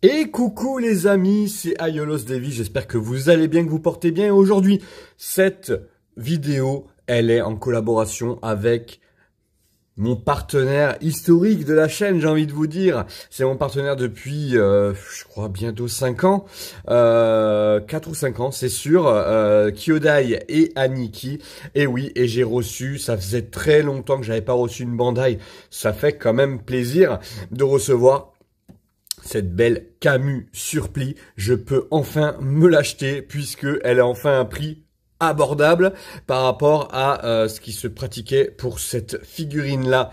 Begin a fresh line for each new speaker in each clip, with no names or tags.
Et coucou les amis, c'est Aiolos Davy, j'espère que vous allez bien, que vous portez bien. Et aujourd'hui, cette vidéo, elle est en collaboration avec mon partenaire historique de la chaîne, j'ai envie de vous dire. C'est mon partenaire depuis, je crois, bientôt 5 ans. 4 ou 5 ans, c'est sûr. Kyodai et Aniki. Et oui, et j'ai reçu, ça faisait très longtemps que j'avais pas reçu une Bandai. Ça fait quand même plaisir de recevoir cette belle Camus Surplis. Je peux enfin me l'acheter puisque elle a enfin un prix abordable par rapport à ce qui se pratiquait pour cette figurine là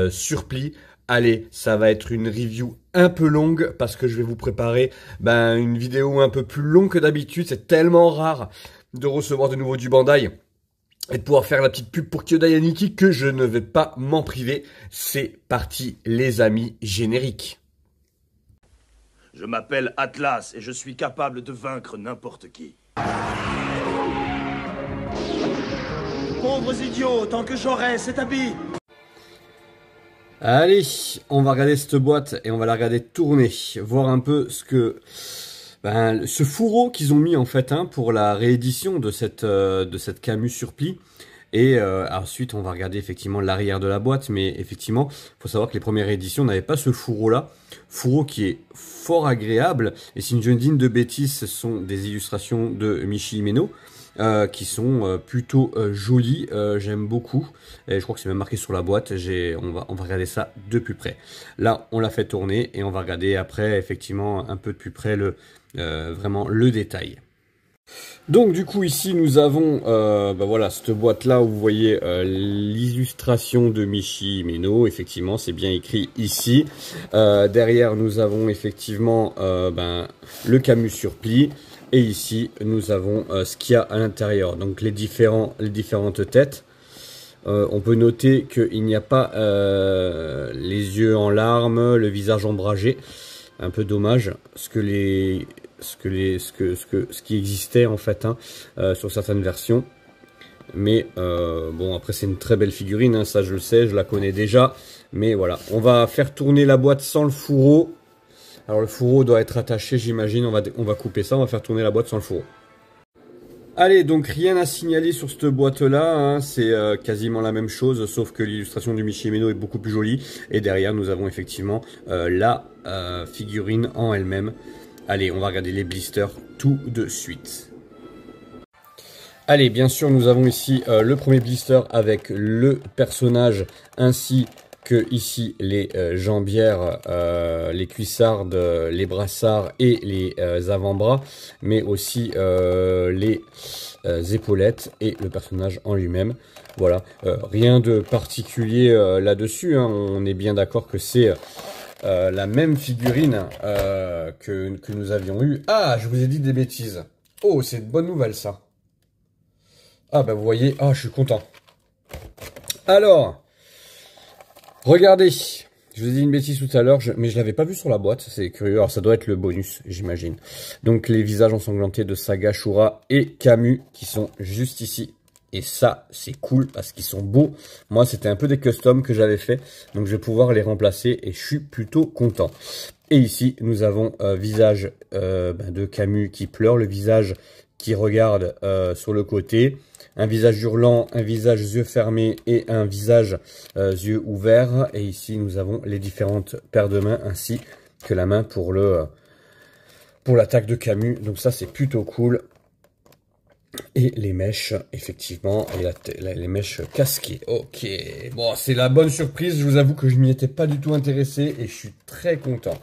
Surplis. Allez, ça va être une review un peu longue parce que je vais vous préparer une vidéo un peu plus longue que d'habitude. C'est tellement rare de recevoir de nouveau du Bandai et de pouvoir faire la petite pub pour Kyodai et Aniki que je ne vais pas m'en priver. C'est parti les amis, générique.
Je m'appelle Atlas et je suis capable de vaincre n'importe qui. Pauvres idiots, tant que j'aurai cet habit.
Allez, on va regarder cette boîte et on va la regarder tourner, voir un peu ce que ce fourreau qu'ils ont mis en fait pour la réédition de cette Camus Surplis. Et ensuite, on va regarder effectivement l'arrière de la boîte. Mais effectivement, faut savoir que les premières éditions n'avaient pas ce fourreau-là. Fourreau qui est fort agréable. Et si je ne dis de bêtises, ce sont des illustrations de Michi Himeno qui sont plutôt jolies. J'aime beaucoup. Et je crois que c'est même marqué sur la boîte. On va regarder ça de plus près. Là, on l'a fait tourner et on va regarder après effectivement un peu de plus près vraiment le détail. Donc du coup ici nous avons voilà cette boîte là où vous voyez l'illustration de Michi Himeno, effectivement c'est bien écrit ici. Derrière nous avons effectivement le Camus Surplis et ici nous avons ce qu'il y a à l'intérieur, donc les différentes têtes. On peut noter qu'il n'y a pas les yeux en larmes, le visage ombragé, un peu dommage, ce qui existait en fait sur certaines versions. Mais bon, après c'est une très belle figurine, ça je le sais, je la connais déjà. Mais voilà, on va faire tourner la boîte sans le fourreau. Alors le fourreau doit être attaché, j'imagine. On va couper ça, on va faire tourner la boîte sans le fourreau. Allez, donc rien à signaler sur cette boîte-là, c'est quasiment la même chose, sauf que l'illustration du Michi Himeno est beaucoup plus jolie. Et derrière, nous avons effectivement la figurine en elle-même. Allez, on va regarder les blisters tout de suite. Allez, bien sûr, nous avons ici le premier blister avec le personnage ainsi que ici les jambières, les cuissardes, les brassards et les avant-bras, mais aussi les épaulettes et le personnage en lui-même. Voilà, rien de particulier là-dessus, on est bien d'accord que c'est la même figurine que nous avions eu. Ah, je vous ai dit des bêtises. Oh, c'est une bonne nouvelle ça. Ah bah vous voyez, je suis content. Alors, regardez, je vous ai dit une bêtise tout à l'heure, mais je l'avais pas vu sur la boîte, c'est curieux. Alors ça doit être le bonus, j'imagine. Donc les visages ensanglantés de Saga, Shura et Camus qui sont juste ici. Et ça, c'est cool parce qu'ils sont beaux. Moi, c'était un peu des customs que j'avais fait. Donc, je vais pouvoir les remplacer et je suis plutôt content. Et ici, nous avons visage de Camus qui pleure. Le visage qui regarde sur le côté. Un visage hurlant, un visage yeux fermés et un visage yeux ouverts. Et ici, nous avons les différentes paires de mains ainsi que la main pour l'attaque de Camus. Donc ça, c'est plutôt cool. Et les mèches, effectivement, et les mèches casquées. Ok, bon, c'est la bonne surprise. Je vous avoue que je m'y étais pas du tout intéressé et je suis très content.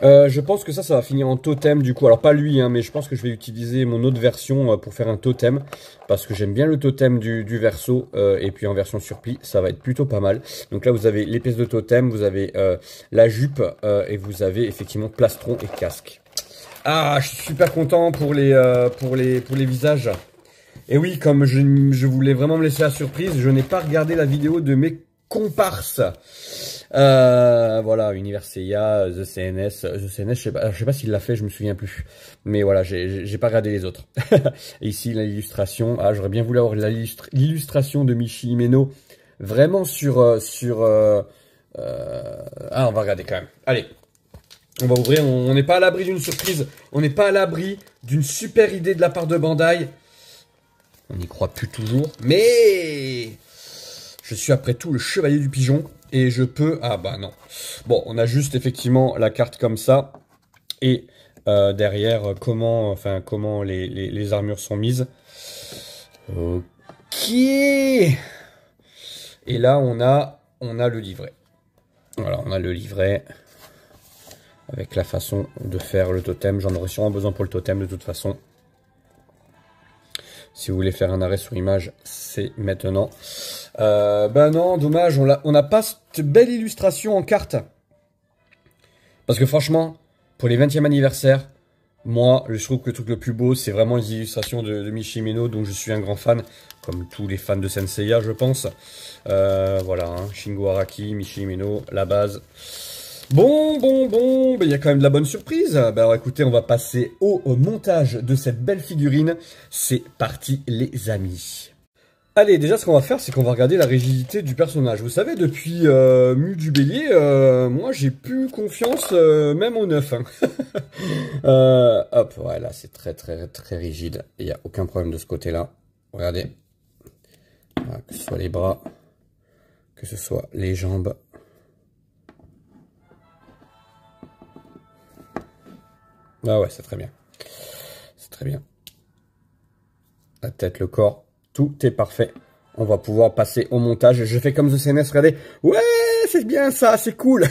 Je pense que ça va finir en totem du coup. Alors pas lui, mais je pense que je vais utiliser mon autre version pour faire un totem. Parce que j'aime bien le totem du verso. Et puis en version surplis, ça va être plutôt pas mal. Donc là, vous avez les pièces de totem, vous avez la jupe et vous avez effectivement plastron et casque. Ah, je suis super content pour les visages. Et oui, comme je voulais vraiment me laisser la surprise, je n'ai pas regardé la vidéo de mes comparses. Voilà, Univers Seiya, The CNS, je sais pas s'il l'a fait, je me souviens plus. Mais voilà, j'ai pas regardé les autres. Et ici, l'illustration. Ah, j'aurais bien voulu avoir l'illustration de Michi Himeno. Vraiment on va regarder quand même. Allez. On va ouvrir, on n'est pas à l'abri d'une surprise. On n'est pas à l'abri d'une super idée de la part de Bandai. On n'y croit plus toujours. Mais je suis après tout le chevalier du pigeon. Et je peux... Ah bah non. Bon, on a juste effectivement la carte comme ça. Et derrière, comment les armures sont mises. Ok. Et là, on a le livret. Voilà, on a le livret. Avec la façon de faire le totem. J'en aurais sûrement besoin pour le totem de toute façon. Si vous voulez faire un arrêt sur image, c'est maintenant. Bah non, dommage, on n'a pas cette belle illustration en carte. Parce que franchement, pour les 20e anniversaire, moi, je trouve que le truc le plus beau, c'est vraiment les illustrations de Mishimeno, dont je suis un grand fan, comme tous les fans de Senseiya, je pense. Voilà, hein, Shingo Araki, Mishimeno, la base. Bon, ben, y a quand même de la bonne surprise. Ben, alors écoutez, on va passer au montage de cette belle figurine. C'est parti les amis. Allez, déjà ce qu'on va faire, c'est qu'on va regarder la rigidité du personnage. Vous savez, depuis Mu du Bélier, moi j'ai plus confiance même au neuf. Hein. Hop, voilà, c'est très rigide. Il n'y a aucun problème de ce côté-là. Regardez. Voilà, que ce soit les bras, que ce soit les jambes. Ah ouais, c'est très bien. C'est très bien. La tête, le corps, tout est parfait. On va pouvoir passer au montage. Je fais comme The CNS, regardez. Ouais, c'est bien ça, c'est cool.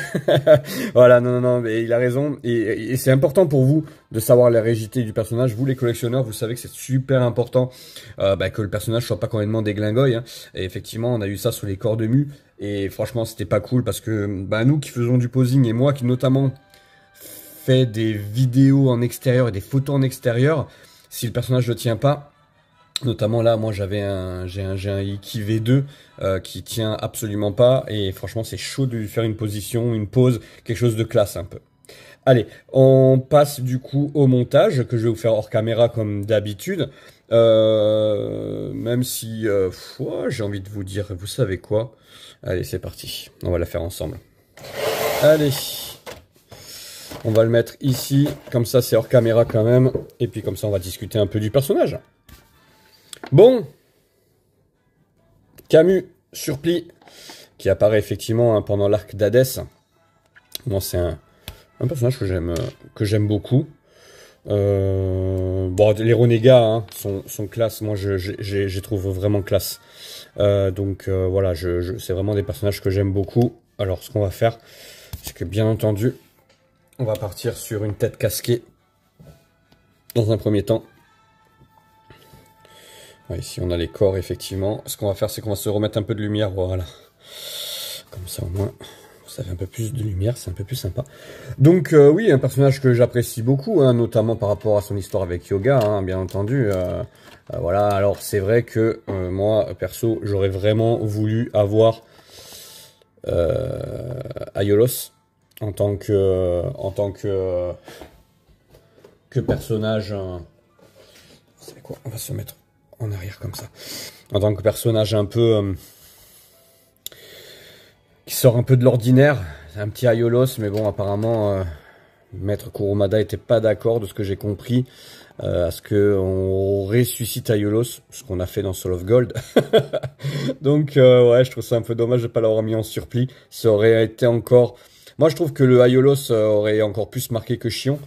Voilà, non, mais il a raison. Et c'est important pour vous de savoir la rigidité du personnage. Vous, les collectionneurs, vous savez que c'est super important que le personnage soit pas complètement déglingoï. Hein. Et effectivement, on a eu ça sur les corps de Mu. Et franchement, c'était pas cool parce que nous qui faisons du posing et moi qui notamment... fait des vidéos en extérieur et des photos en extérieur, si le personnage ne tient pas, notamment là, moi j'ai un Iki V2 qui tient absolument pas, et franchement c'est chaud de lui faire une position, une pose, quelque chose de classe un peu. Allez, on passe du coup au montage, que je vais vous faire hors caméra comme d'habitude, même si j'ai envie de vous dire, vous savez quoi, allez c'est parti, on va la faire ensemble. Allez. On va le mettre ici, comme ça c'est hors caméra quand même, et puis comme ça on va discuter un peu du personnage. Bon, Camus, Surplis, qui apparaît effectivement hein, pendant l'arc d'Hadès. Moi c'est un personnage que j'aime beaucoup. Bon, les renégats hein, sont classe, moi je trouve vraiment classe. Donc voilà, c'est vraiment des personnages que j'aime beaucoup. Alors ce qu'on va faire, c'est que bien entendu... on va partir sur une tête casquée dans un premier temps. Ouais, ici on a les corps effectivement. Ce qu'on va faire c'est qu'on va se remettre un peu de lumière, voilà. Comme ça au moins vous avez un peu plus de lumière, c'est un peu plus sympa. Donc oui, un personnage que j'apprécie beaucoup, hein, notamment par rapport à son histoire avec Yoga, hein, bien entendu. Voilà, alors c'est vrai que moi perso j'aurais vraiment voulu avoir Aiolos. En tant que personnage, c'est quoi? On va se mettre en arrière comme ça. En tant que personnage un peu qui sort un peu de l'ordinaire, c'est un petit Aiolos, mais bon apparemment Maître Kurumada était pas d'accord de ce que j'ai compris à ce que on ressuscite Aiolos, ce qu'on a fait dans Soul of Gold. Donc ouais, je trouve ça un peu dommage de pas l'avoir mis en Surplis. Ça aurait été encore... Moi, je trouve que le Aiolos aurait encore plus marqué que Shion.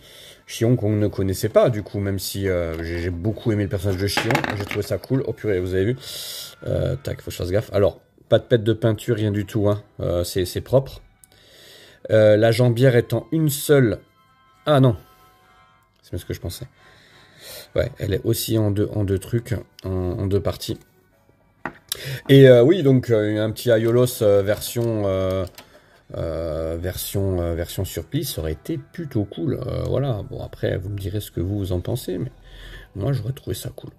Shion qu'on ne connaissait pas, du coup, même si j'ai beaucoup aimé le personnage de Shion. J'ai trouvé ça cool. Oh purée, vous avez vu. Tac, faut que je fasse gaffe. Alors, pas de pète de peinture, rien du tout. Hein. C'est propre. La jambière étant une seule... Ah non. C'est bien ce que je pensais. Ouais, elle est aussi en deux trucs, en deux parties. Et oui, donc, un petit Aiolos version Surplis, ça aurait été plutôt cool. Voilà, bon après vous me direz ce que vous en pensez, mais moi j'aurais trouvé ça cool.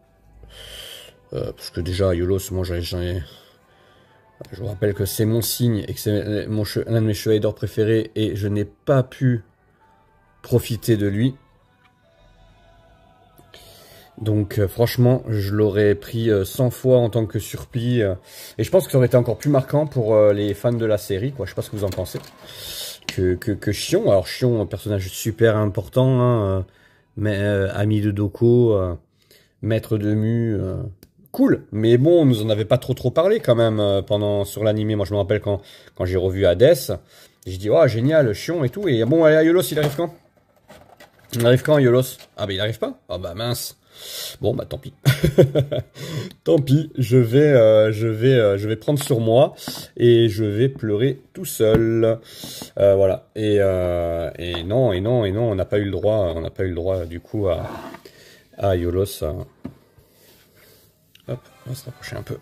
Parce que déjà Aiolos, moi je vous rappelle que c'est mon signe et que c'est l'un de mes chevaliers d'or préférés et je n'ai pas pu profiter de lui. Donc franchement, je l'aurais pris 100 fois en tant que Surplis. Et je pense que ça aurait été encore plus marquant pour les fans de la série, quoi. Je sais pas ce que vous en pensez. que Shion. Alors Shion, un personnage super important, hein, mais ami de Doko, maître de Mu, cool. Mais bon, on nous en avait pas trop parlé quand même pendant sur l'animé. Moi, je me rappelle quand j'ai revu Hades, j'ai dit oh génial, Shion et tout. Et bon, allez, Aiolos, il arrive quand? Il arrive quand, Aiolos? Ah bah il arrive pas? Ah bah mince. Bon bah tant pis. Tant pis, je vais prendre sur moi et je vais pleurer tout seul. Voilà. Et non, on n'a pas eu le droit, du coup à Aiolos. Hop, on va se rapprocher un peu.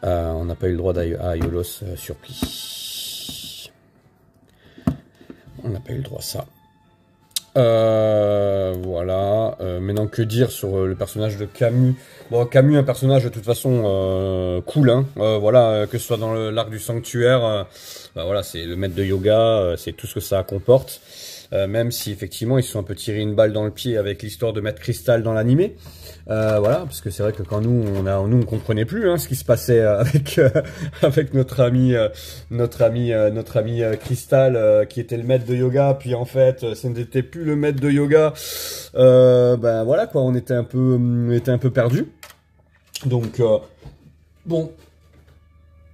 On n'a pas eu le droit à Aiolos surpris. On n'a pas eu le droit à ça. Voilà. Maintenant, que dire sur le personnage de Camus? Bon, Camus, un personnage de toute façon cool, hein. Voilà, que ce soit dans l'arc du sanctuaire, bah voilà, c'est le maître de yoga, c'est tout ce que ça comporte. Même si effectivement ils se sont un peu tiré une balle dans le pied avec l'histoire de Maître Cristal dans l'animé. Voilà, parce que c'est vrai que quand on comprenait plus hein, ce qui se passait avec notre ami Cristal qui était le maître de yoga, puis en fait ce n'était plus le maître de yoga. Ben voilà quoi, on était un peu perdu. Donc bon,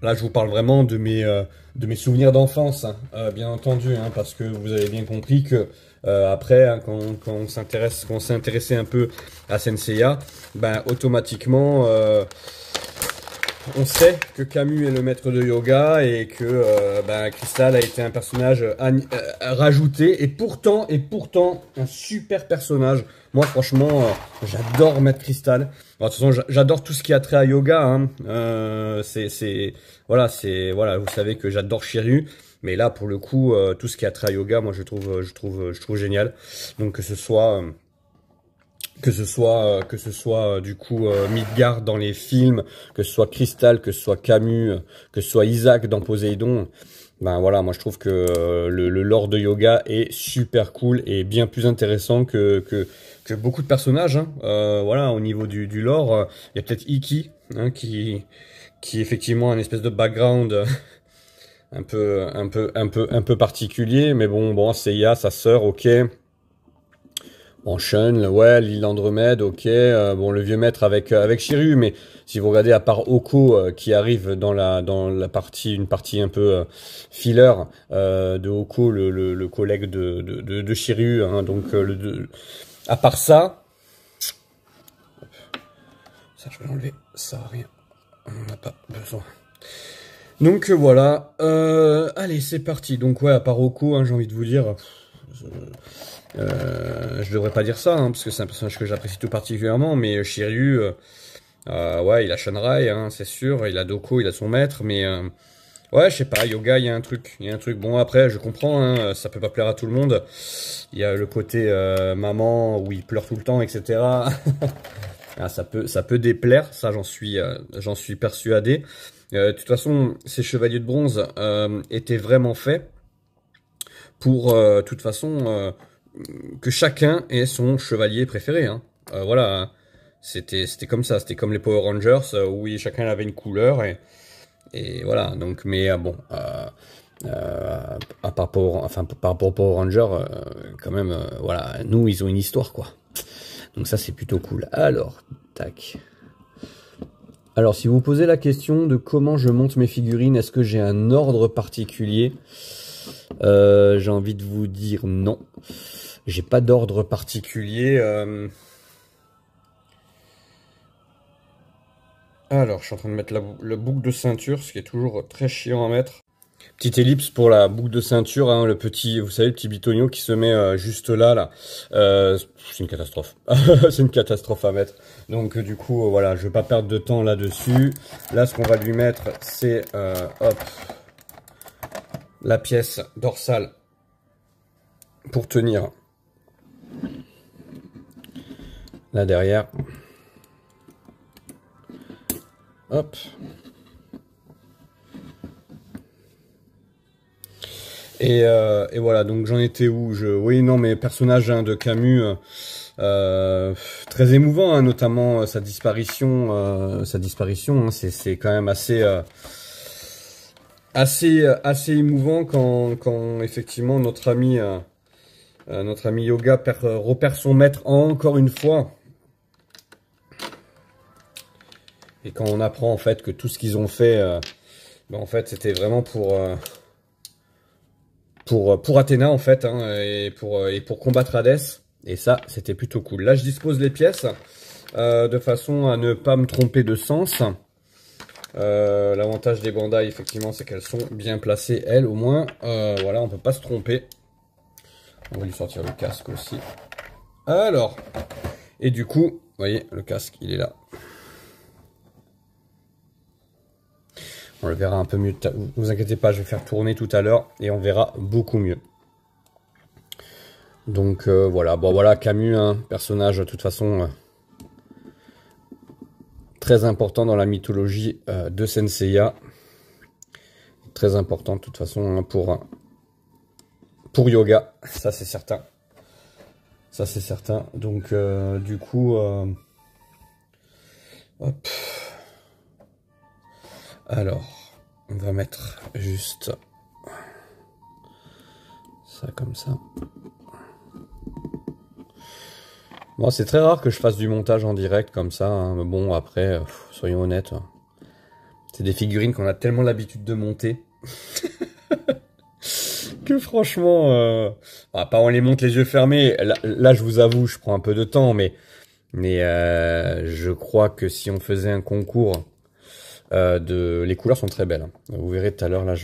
là je vous parle vraiment de mes souvenirs d'enfance, hein, bien entendu, hein, parce que vous avez bien compris que après, hein, quand on s'est intéressé un peu à Senseiya, ben automatiquement, on sait que Camus est le maître de yoga et que ben, Cristal a été un personnage rajouté et pourtant un super personnage. Moi, franchement, j'adore Maître Cristal. Bon, de toute façon, j'adore tout ce qui a trait à yoga. Hein. Voilà, vous savez que j'adore Shiryu. Mais là, pour le coup, tout ce qui a trait à yoga, moi, je trouve génial. Donc, que ce soit du coup Midgard dans les films, que ce soit Cristal, que ce soit Camus, que ce soit Isaac dans Poséidon, ben voilà, moi je trouve que le lore de yoga est super cool et bien plus intéressant que beaucoup de personnages. Hein. Voilà, au niveau du lore, il y a peut-être Iki hein, qui effectivement a une espèce de background un peu particulier, mais bon, Seiya, sa sœur, ok. Bon, Shun, ouais, l'île Andromède, ok. Bon, le vieux maître avec Shiryu, mais si vous regardez à part Oko qui arrive dans la partie, une partie un peu filler de Oko, le collègue de Shiryu, hein, donc à part ça, je vais l'enlever, ça n'a rien, on n'a pas besoin. Donc voilà, allez, c'est parti. Donc ouais, à part Oko, hein, j'ai envie de vous dire. Je devrais pas dire ça, hein, parce que c'est un personnage que j'apprécie tout particulièrement, mais Shiryu, ouais, il a Shunrai, hein, c'est sûr, il a Doko, il a son maître, mais ouais, je sais pas, yoga, il y a un truc. Bon, après, je comprends, hein, ça peut pas plaire à tout le monde. Il y a le côté maman où il pleure tout le temps, etc. Ah, ça peut déplaire, ça j'en suis persuadé. De toute façon, ces chevaliers de bronze étaient vraiment faits pour, de toute façon, que chacun ait son chevalier préféré. Hein. Voilà, hein. C'était comme ça, c'était comme les Power Rangers où chacun avait une couleur et voilà. Donc, mais bon, par rapport aux Power Rangers, quand même, voilà, nous ils ont une histoire quoi. Donc ça c'est plutôt cool. Alors, tac. Alors, si vous posez la question de comment je monte mes figurines, est-ce que j'ai un ordre particulier? J'ai envie de vous dire non. J'ai pas d'ordre particulier. Alors, je suis en train de mettre le boucle de ceinture, ce qui est toujours très chiant à mettre. Petite ellipse pour la boucle de ceinture, hein, le petit, vous savez, le petit bitonio qui se met juste là. C'est une catastrophe. C'est une catastrophe à mettre. Donc du coup, voilà, je vais pas perdre de temps là-dessus. Là, ce qu'on va lui mettre, c'est hop, la pièce dorsale pour tenir là derrière. Hop. Et voilà, donc j'en étais où oui, non, mais personnage hein, de Camus, très émouvant, hein, notamment sa disparition, hein, c'est quand même assez... assez émouvant quand effectivement notre ami Yoga repère son maître encore une fois. Et quand on apprend en fait que tout ce qu'ils ont fait, en fait c'était vraiment pour Athéna en fait, hein, et pour combattre Hadès. Et ça, c'était plutôt cool. Là, je dispose les pièces de façon à ne pas me tromper de sens. L'avantage des Bandai, effectivement, c'est qu'elles sont bien placées, elles, au moins. Voilà, on peut pas se tromper. On va lui sortir le casque aussi. Alors, et du coup, vous voyez, le casque, il est là. On le verra un peu mieux. Ne vous inquiétez pas, je vais faire tourner tout à l'heure et on verra beaucoup mieux. Donc voilà, bon voilà, Camus, un personnage de toute façon très important dans la mythologie de Senseiya. Très important de toute façon hein, pour Yoga, ça c'est certain. Ça c'est certain. Donc du coup, hop. Alors, on va mettre juste ça comme ça. Bon, c'est très rare que je fasse du montage en direct comme ça, hein, mais bon, après, soyons honnêtes, hein. C'est des figurines qu'on a tellement l'habitude de monter que franchement, pas on les monte les yeux fermés. Là, je vous avoue, je prends un peu de temps, mais je crois que si on faisait un concours les couleurs sont très belles, hein. Vous verrez tout à l'heure, là,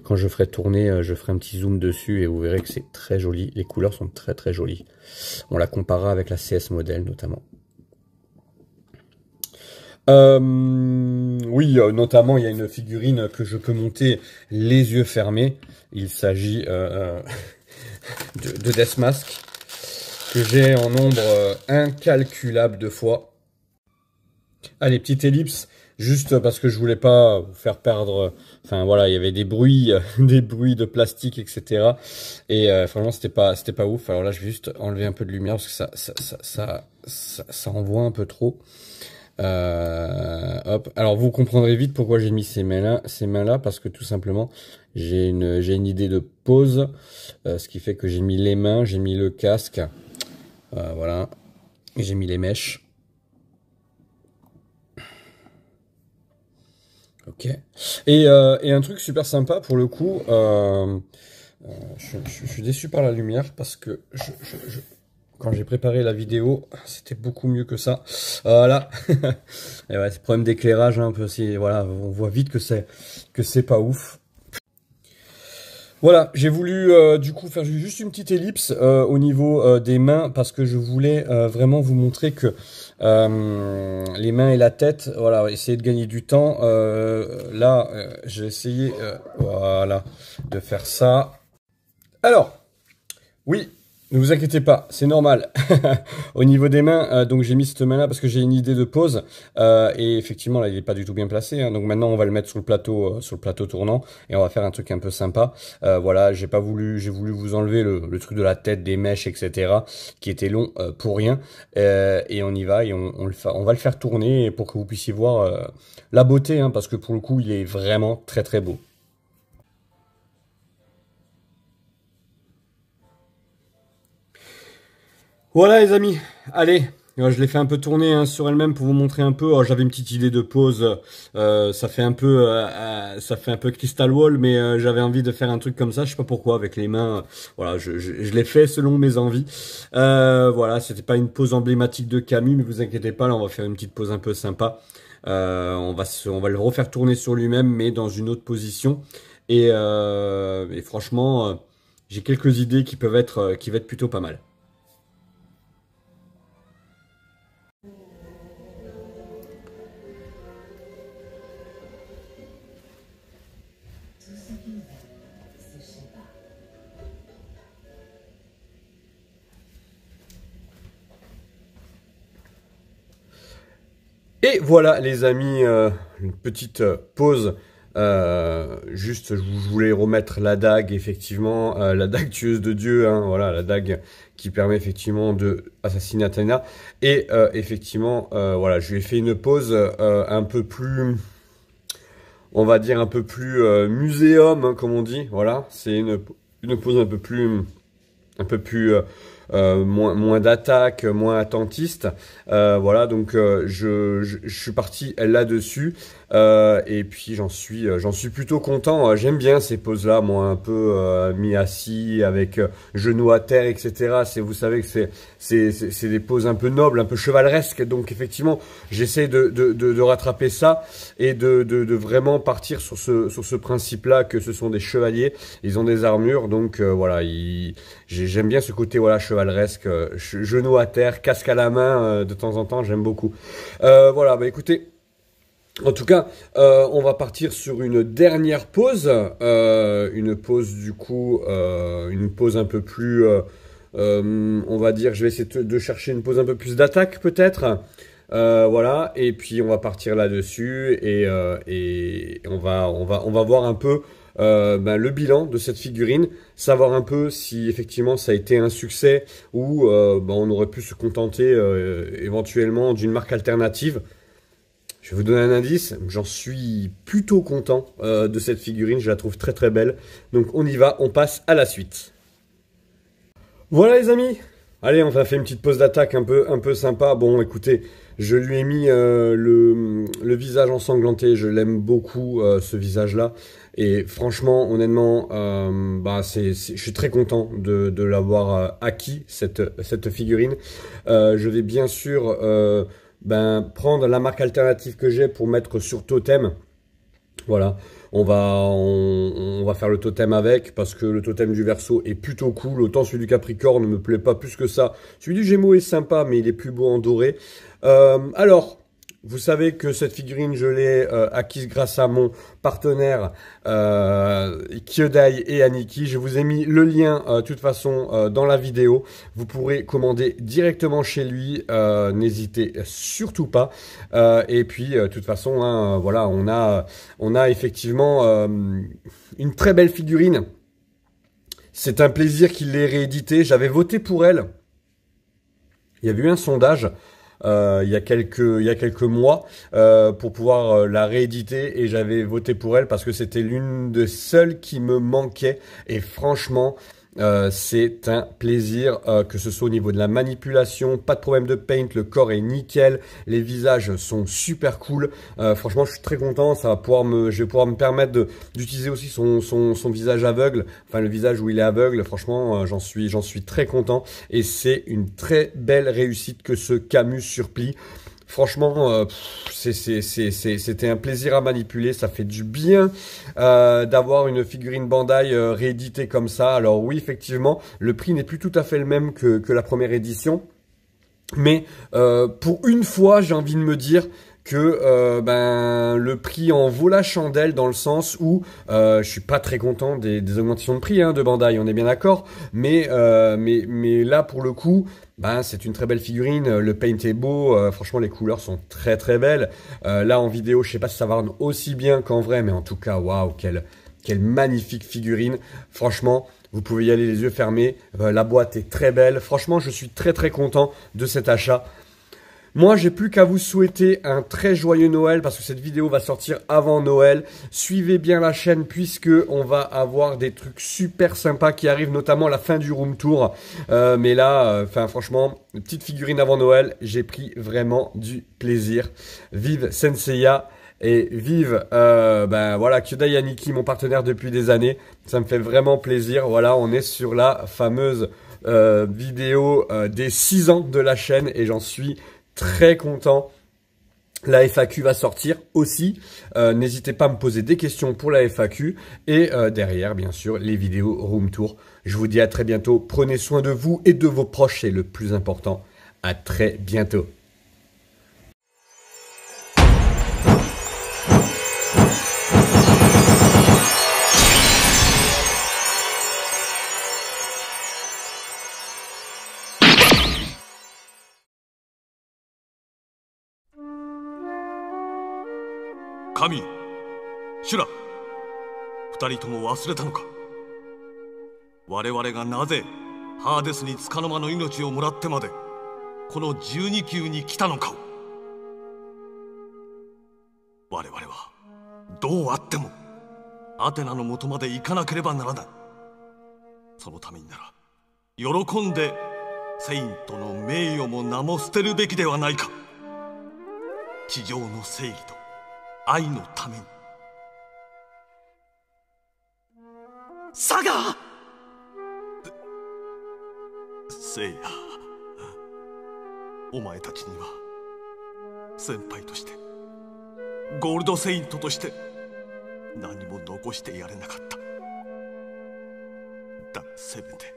quand je ferai tourner, je ferai un petit zoom dessus et vous verrez que c'est très joli. Les couleurs sont très très jolies. On la comparera avec la CS modèle notamment. Oui, notamment il y a une figurine que je peux monter les yeux fermés. Il s'agit de Deathmask que j'ai en nombre incalculable de fois. Allez, petite ellipse. Juste parce que je voulais pas vous faire perdre. Enfin voilà, il y avait des bruits de plastique, etc. Et franchement, c'était pas ouf. Alors là, je vais juste enlever un peu de lumière parce que ça envoie un peu trop. Hop. Alors vous comprendrez vite pourquoi j'ai mis ces mains-là, parce que tout simplement, j'ai une idée de pose, ce qui fait que j'ai mis les mains, j'ai mis le casque, voilà, et j'ai mis les mèches. Ok. Et un truc super sympa pour le coup, je suis déçu par la lumière parce que quand j'ai préparé la vidéo, c'était beaucoup mieux que ça. Voilà. Et ouais, c'est problème d'éclairage hein, un peu. Voilà, on voit vite que c'est pas ouf. Voilà, j'ai voulu du coup faire juste une petite ellipse au niveau des mains parce que je voulais vraiment vous montrer que les mains et la tête, voilà, essayer de gagner du temps. Là, j'ai essayé, voilà, de faire ça. Alors, oui. Ne vous inquiétez pas, c'est normal. Au niveau des mains, donc j'ai mis cette main-là parce que j'ai une idée de pose. Et effectivement, là, il n'est pas du tout bien placé. Hein, donc maintenant, on va le mettre sur le plateau tournant. Et on va faire un truc un peu sympa. Voilà, j'ai voulu vous enlever le truc de la tête, des mèches, etc. qui était long pour rien. Et on y va et on va le faire tourner pour que vous puissiez voir la beauté. Hein, parce que pour le coup, il est vraiment très très beau. Voilà les amis, allez, je l'ai fait un peu tourner hein, sur elle-même pour vous montrer un peu. J'avais une petite idée de pose, ça fait un peu Crystal Wall, mais j'avais envie de faire un truc comme ça, je sais pas pourquoi, avec les mains. Voilà, je l'ai fait selon mes envies. Voilà, c'était pas une pose emblématique de Camus, mais vous inquiétez pas, là on va faire une petite pose un peu sympa. On va le refaire tourner sur lui-même, mais dans une autre position. Et franchement, j'ai quelques idées qui vont être plutôt pas mal. Et voilà les amis, une petite pause. Juste, je voulais remettre la dague, effectivement, la dague tueuse de Dieu, hein, voilà, la dague qui permet effectivement de assassiner Athéna. Et effectivement, voilà, je lui ai fait une pause un peu plus, on va dire un peu plus muséum, hein, comme on dit. Voilà, c'est une pose un peu plus moins d'attaque, moins attentiste. Voilà, donc je suis parti là-dessus. Et puis j'en suis plutôt content. J'aime bien ces poses-là, moi, un peu mi-assis, avec genoux à terre, etc. Vous savez que c'est des poses un peu nobles, un peu chevaleresques. Donc effectivement, j'essaie de rattraper ça et de vraiment partir sur ce principe-là, que ce sont des chevaliers. Ils ont des armures, donc voilà, j'aime bien ce côté, voilà, chevaleresque, genoux à terre, casque à la main, de temps en temps, j'aime beaucoup. Voilà, bah écoutez, en tout cas, on va partir sur une dernière pause, une pause du coup, une pause un peu plus, on va dire, je vais essayer de chercher une pause un peu plus d'attaque peut-être. Voilà, et puis on va partir là-dessus et on va voir un peu le bilan de cette figurine, savoir un peu si effectivement ça a été un succès ou on aurait pu se contenter éventuellement d'une marque alternative. Je vais vous donner un indice, j'en suis plutôt content de cette figurine, je la trouve très très belle. Donc on y va, on passe à la suite. Voilà les amis, allez, on va faire une petite pause d'attaque un peu sympa. Bon écoutez, je lui ai mis le visage ensanglanté, je l'aime beaucoup ce visage-là. Et franchement, honnêtement, je suis très content de l'avoir acquis, cette figurine. Je vais bien sûr prendre la marque alternative que j'ai pour mettre sur Totem. Voilà, on va faire le totem avec, parce que le totem du Verseau est plutôt cool. Autant celui du Capricorne ne me plaît pas plus que ça. Celui du Gémeaux est sympa, mais il est plus beau en doré. Alors, vous savez que cette figurine, je l'ai acquise grâce à mon partenaire Kyodai et Aniki. Je vous ai mis le lien de toute façon dans la vidéo. Vous pourrez commander directement chez lui. N'hésitez surtout pas. Et puis, de toute façon, hein, voilà, on a effectivement une très belle figurine. C'est un plaisir qu'il l'ait réédité. J'avais voté pour elle. Il y avait eu un sondage. Il y a quelques mois pour pouvoir la rééditer, et j'avais voté pour elle parce que c'était l'une des seules qui me manquait. Et franchement, c'est un plaisir, que ce soit au niveau de la manipulation, pas de problème de paint, le corps est nickel, les visages sont super cool. Franchement, je suis très content. Je vais pouvoir me permettre d'utiliser aussi son visage aveugle, enfin le visage où il est aveugle. Franchement, j'en suis très content, et c'est une très belle réussite que ce Camus Surplis. Franchement, c'était un plaisir à manipuler. Ça fait du bien d'avoir une figurine Bandai rééditée comme ça. Alors oui, effectivement, le prix n'est plus tout à fait le même que la première édition. Mais pour une fois, j'ai envie de me dire que le prix en vaut la chandelle, dans le sens où je suis pas très content des augmentations de prix, hein, de Bandai, on est bien d'accord, mais là pour le coup, c'est une très belle figurine, le paint est beau, franchement les couleurs sont très très belles. Là en vidéo, je sais pas si ça va rendre aussi bien qu'en vrai, mais en tout cas, waouh, quelle magnifique figurine. Franchement, vous pouvez y aller les yeux fermés, la boîte est très belle. Franchement, je suis très très content de cet achat. Moi, j'ai plus qu'à vous souhaiter un très joyeux Noël, parce que cette vidéo va sortir avant Noël. Suivez bien la chaîne, puisque on va avoir des trucs super sympas qui arrivent, notamment à la fin du room tour. Mais là, franchement, une petite figurine avant Noël, j'ai pris vraiment du plaisir. Vive Senseiya et vive voilà, Kyodai Aniki, mon partenaire depuis des années. Ça me fait vraiment plaisir. Voilà, on est sur la fameuse vidéo des 6 ans de la chaîne, et j'en suis très content. La FAQ va sortir aussi. N'hésitez pas à me poser des questions pour la FAQ. Et derrière, bien sûr, les vidéos room tour. Je vous dis à très bientôt. Prenez soin de vous et de vos proches, c'est le plus important. À très bientôt.
Kami, Shura, 二人とも忘れたのか。我々がなぜハーデスに束の間の命をもらってまでこの12級に来たのかを。我々はどうあってもアテナの元まで行かなければならない。そのためになら喜んでセイントの名誉も名も捨てるべきではないか。地上の正義と愛のために。
サガ
せいや、お前たちには先輩としてゴールドセイントとして何も残してやれなかった。だがせめて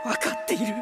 分かっている。